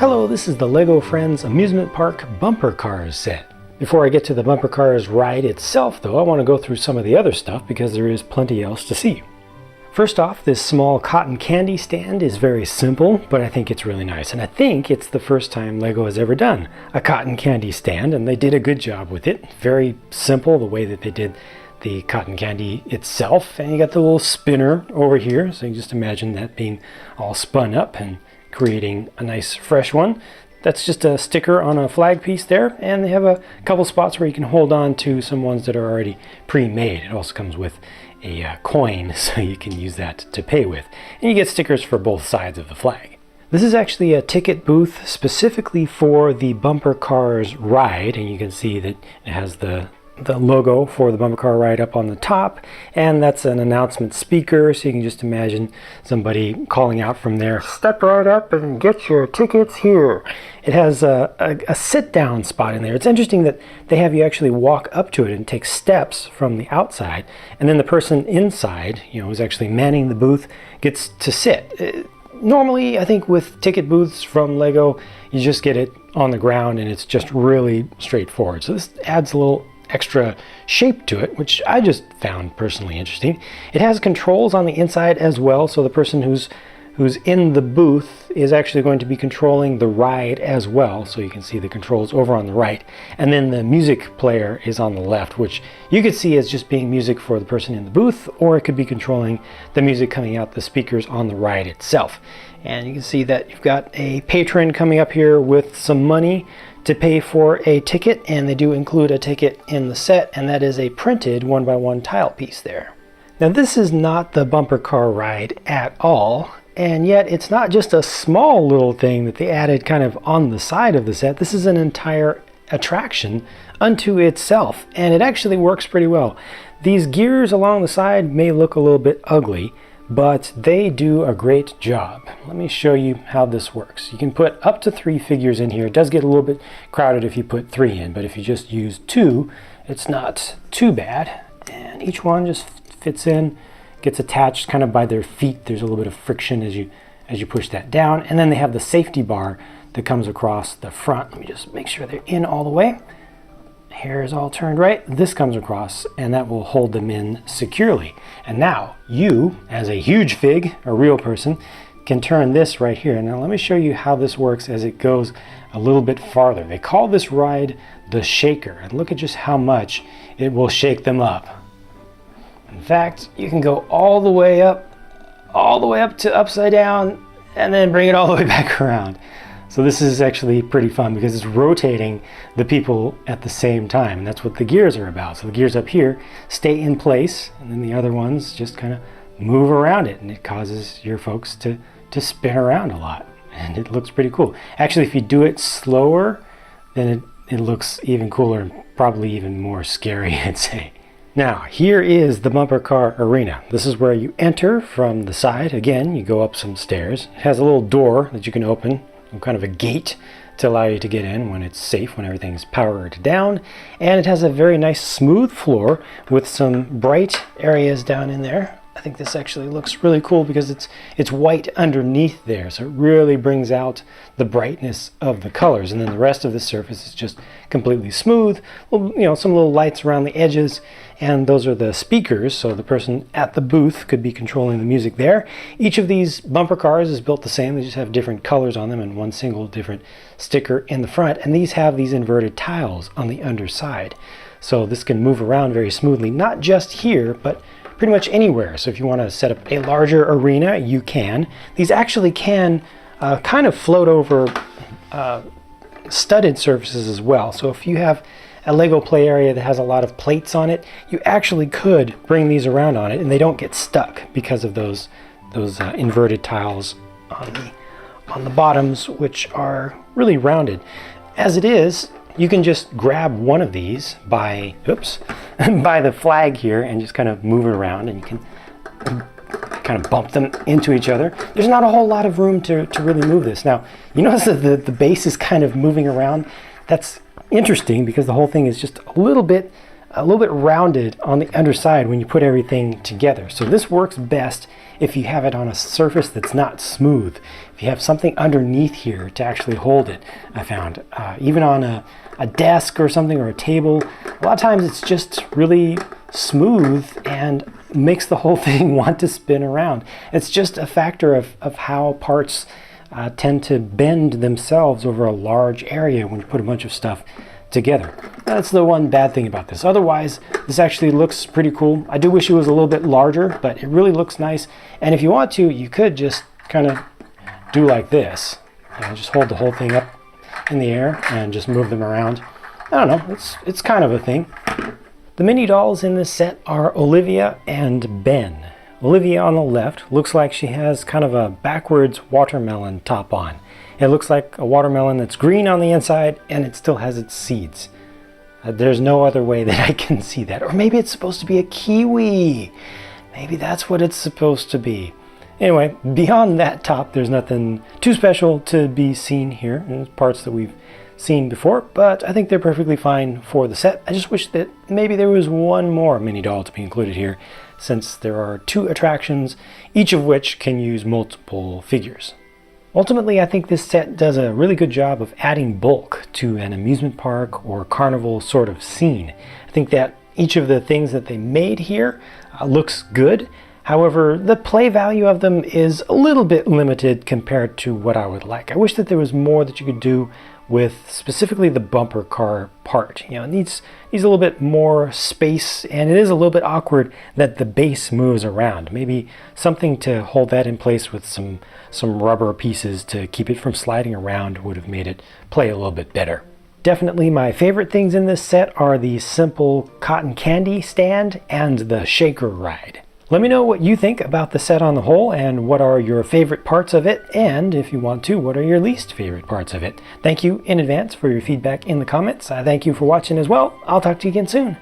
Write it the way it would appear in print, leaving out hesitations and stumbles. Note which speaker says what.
Speaker 1: Hello, this is the LEGO Friends Amusement Park Bumper Cars set. Before I get to the Bumper Cars ride itself though, I want to go through some of the other stuff because there is plenty else to see. First off, this small cotton candy stand is very simple, but I think it's really nice. And I think it's the first time LEGO has ever done a cotton candy stand, and they did a good job with it. Very simple, the way that they did the cotton candy itself. And you got the little spinner over here, so you can just imagine that being all spun up and creating a nice fresh one. That's just a sticker on a flag piece there, and they have a couple spots where you can hold on to some ones that are already pre-made. It also comes with a coin, so you can use that to pay with. And you get stickers for both sides of the flag. This is actually a ticket booth specifically for the Bumper Cars ride, and you can see that it has the logo for the Bumper Car ride up on the top, and that's an announcement speaker, so you can just imagine somebody calling out from there, "Step right up and get your tickets here." It has a sit-down spot in there. It's interesting that they have you actually walk up to it and take steps from the outside, and then the person inside, who's actually manning the booth, gets to sit. Normally, I think with ticket booths from LEGO, you just get it on the ground and it's just really straightforward. So this adds a little extra shape to it, which I just found personally interesting. It has controls on the inside as well, so the person who's in the booth is actually going to be controlling the ride as well. So you can see the controls over on the right, and then the music player is on the left, which you could see as just being music for the person in the booth, or it could be controlling the music coming out the speakers on the ride itself. And you can see that you've got a patron coming up here with some money to pay for a ticket, and they do include a ticket in the set, and that is a printed 1x1 tile piece there. Now this is not the Bumper Car ride at all, and yet it's not just a small little thing that they added kind of on the side of the set. This is an entire attraction unto itself, and it actually works pretty well. These gears along the side may look a little bit ugly, but they do a great job. Let me show you how this works. You can put up to 3 figures in here. It does get a little bit crowded if you put 3 in, but if you just use 2, it's not too bad. And each one just fits in, gets attached kind of by their feet. There's a little bit of friction as you push that down. And then they have the safety bar that comes across the front. Let me just make sure they're in all the way. Hair is all turned right. This comes across, and that will hold them in securely. And now you, as a huge fig, a real person, can turn this right here. Now let me show you how this works as it goes a little bit farther. They call this ride the shaker, and look at just how much it will shake them up. In fact, you can go all the way up to upside down, and then bring it all the way back around. So this is actually pretty fun because it's rotating the people at the same time, and that's what the gears are about. So the gears up here stay in place, and then the other ones just kind of move around it, and it causes your folks to spin around a lot, and it looks pretty cool. Actually, if you do it slower, then it looks even cooler and probably even more scary, I'd say. Now, here is the Bumper Car Arena. This is where you enter from the side. Again, you go up some stairs. It has a little door that you can open, kind of a gate to allow you to get in when it's safe, when everything's powered down. And it has a very nice smooth floor with some bright areas down in there. I think this actually looks really cool because it's white underneath there, so it really brings out the brightness of the colors. And then the rest of the surface is just completely smooth. Well, some little lights around the edges, and those are the speakers, so the person at the booth could be controlling the music there. Each of these bumper cars is built the same. They just have different colors on them and one single different sticker in the front. And these have these inverted tiles on the underside, so this can move around very smoothly, not just here, but pretty much anywhere. So if you want to set up a larger arena, you can. These actually can kind of float over studded surfaces as well. So if you have a LEGO play area that has a lot of plates on it, you actually could bring these around on it, and they don't get stuck because of those inverted tiles on the bottoms, which are really rounded. As it is, you can just grab one of these by the flag here and just kind of move it around, and you can kind of bump them into each other. There's not a whole lot of room to really move this. Now, you notice that the base is kind of moving around. That's interesting because the whole thing is just a little bit a little bit rounded on the underside when you put everything together. So this works best if you have it on a surface that's not smooth. If you have something underneath here to actually hold it, I found. Even on a desk or something, or a table, a lot of times it's just really smooth and makes the whole thing want to spin around. It's just a factor of how parts tend to bend themselves over a large area when you put a bunch of stuff together. That's the one bad thing about this. Otherwise, this actually looks pretty cool. I do wish it was a little bit larger, but it really looks nice. And if you want to, you could just kind of do like this. Just hold the whole thing up in the air and just move them around. I don't know, it's kind of a thing. The mini dolls in this set are Olivia and Ben. Olivia on the left looks like she has kind of a backwards watermelon top on. It looks like a watermelon that's green on the inside and it still has its seeds. There's no other way that I can see that. Or maybe it's supposed to be a kiwi. Maybe that's what it's supposed to be. Anyway, beyond that top, there's nothing too special to be seen here. There's parts that we've seen before, but I think they're perfectly fine for the set. I just wish that maybe there was one more mini doll to be included here, since there are 2 attractions, each of which can use multiple figures. Ultimately, I think this set does a really good job of adding bulk to an amusement park or carnival sort of scene. I think that each of the things that they made here looks good. However, the play value of them is a little bit limited compared to what I would like. I wish that there was more that you could do with specifically the bumper car part. You know, it needs a little bit more space, and it is a little bit awkward that the base moves around. Maybe something to hold that in place with some rubber pieces to keep it from sliding around would have made it play a little bit better. Definitely my favorite things in this set are the simple cotton candy stand and the shaker ride. Let me know what you think about the set on the whole, and what are your favorite parts of it, and if you want to, what are your least favorite parts of it. Thank you in advance for your feedback in the comments. I thank you for watching as well. I'll talk to you again soon.